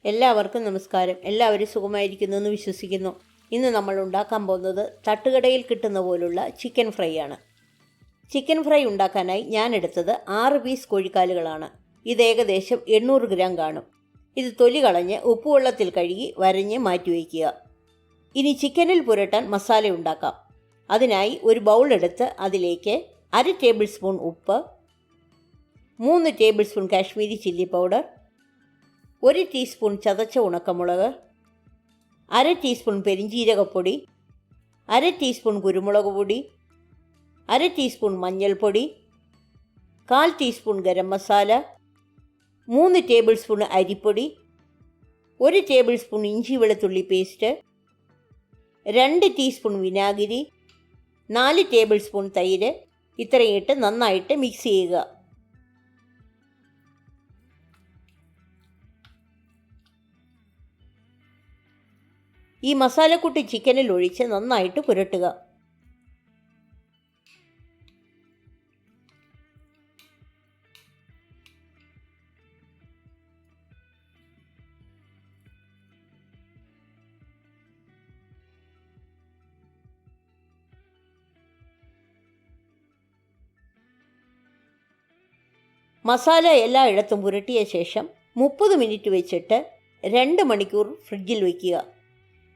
എല്ലാവർക്കും നമസ്കാരം. എല്ലാവരും സുഖമായിരിക്കുന്നു എന്ന് വിശ്വസിക്കുന്നു. ഇന്ന് നമ്മൾ ഉണ്ടാക്കാൻ പോകുന്നത് തട്ടുകടയിൽ കിട്ടുന്ന പോലുള്ള ചിക്കൻ ഫ്രൈ ആണ്. ചിക്കൻ ഫ്രൈ ഉണ്ടാക്കാനായി ഞാൻ എടുത്തത് 6 പീസ് കോഴിക്കാലുകളാണ്. ഇത് ഏകദേശം 800 ഗ്രാം കാണും. ഇത് തൊലി കളഞ്ഞ് ഉപ്പുവെള്ളത്തിൽ കഴുകി വരഞ്ഞ് മാറ്റിവെക്കുക. ഇനി ചിക്കനിൽ പുരട്ടാൻ മസാല ഉണ്ടാക്കാം. അതിനായി ഒരു ബൗൾ എടുത്ത് അതിലേക്ക് 1/2 ടേബിൾ സ്പൂൺ ഉപ്പ്, 3 tablespoon Kashmiri chilli powder, 1 teaspoon ചതച്ച ഉണക്കമുളക്, 1/2 ടീസ്പൂൺ പെരിഞ്ജീരകപ്പൊടി, 1/2 ടീസ്പൂൺ കുരുമുളക് പൊടി, 1/2 ടീസ്പൂൺ മഞ്ഞൾപ്പൊടി, 1/4 teaspoon garam masala, 3 table spoon അരിപ്പൊടി, 1 ടേബിൾ സ്പൂൺ ഇഞ്ചി വെളുത്തുള്ളി പേസ്റ്റ്, 2 ടീസ്പൂൺ വിനാഗിരി, 4 ടേബിൾ സ്പൂൺ തൈര്. ഇത്രയും ഇട്ട് നന്നായിട്ട് മിക്സ് ചെയ്യുക. ഈ മസാലക്കൂട്ട് ചിക്കനിൽ ഒഴിച്ച് നന്നായിട്ട് പുരട്ടുക. മസാല എല്ലായിടത്തും പുരട്ടിയ ശേഷം 30 മിനിറ്റ് വെച്ചിട്ട് 2 മണിക്കൂർ ഫ്രിഡ്ജിൽ വയ്ക്കുക.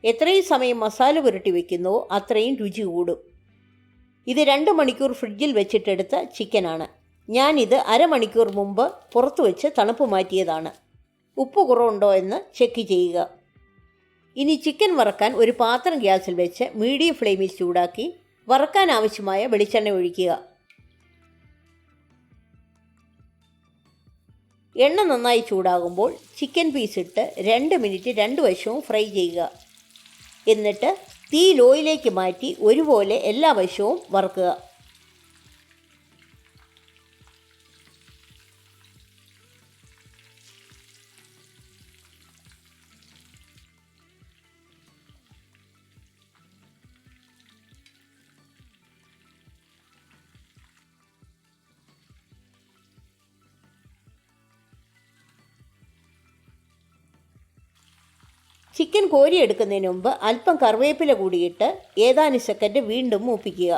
എത്രയും സമയം മസാല പുരട്ടി വയ്ക്കുന്നുവോ അത്രയും രുചി കൂടും. ഇത് 2 മണിക്കൂർ ഫ്രിഡ്ജിൽ വെച്ചിട്ടെടുത്ത ചിക്കനാണ്. ഞാനിത് അരമണിക്കൂർ മുമ്പ് പുറത്തു വെച്ച് തണുപ്പ് മാറ്റിയതാണ്. ഉപ്പ് കുറവുണ്ടോ എന്ന് ചെക്ക് ചെയ്യുക. ഇനി ചിക്കൻ വറക്കാൻ ഒരു പാത്രം ഗ്യാസിൽ വെച്ച് മീഡിയം ഫ്ലെയിമിൽ ചൂടാക്കി വറക്കാൻ ആവശ്യമായ വെളിച്ചെണ്ണ ഒഴിക്കുക. എണ്ണ നന്നായി ചൂടാകുമ്പോൾ ചിക്കൻ പീസ് ഇട്ട് 2 മിനിറ്റ് 2 വശവും ഫ്രൈ ചെയ്യുക. എന്നിട്ട് തീ ലോയിലേക്ക് മാറ്റി ഒരുപോലെ എല്ലാ വശവും വറുക്കുക. ചിക്കൻ കോരിയെടുക്കുന്നതിന് മുമ്പ് അല്പം കറിവേപ്പില കൂടിയിട്ട് ഏതാനും സെക്കൻഡ് വീണ്ടും മൂപ്പിക്കുക.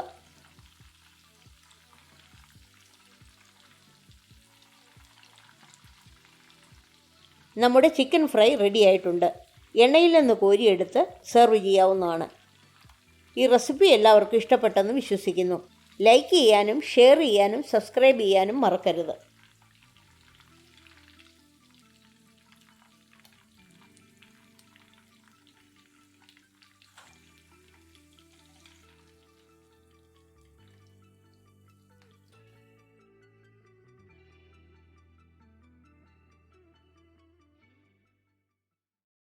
നമ്മുടെ ചിക്കൻ ഫ്രൈ റെഡി ആയിട്ടുണ്ട്. എണ്ണയിൽ നിന്ന് കോരിയെടുത്ത് സെർവ് ചെയ്യാവുന്നതാണ്. ഈ റെസിപ്പി എല്ലാവർക്കും ഇഷ്ടപ്പെട്ടെന്ന് വിശ്വസിക്കുന്നു. ലൈക്ക് ചെയ്യാനും ഷെയർ ചെയ്യാനും സബ്സ്ക്രൈബ് ചെയ്യാനും മറക്കരുത്.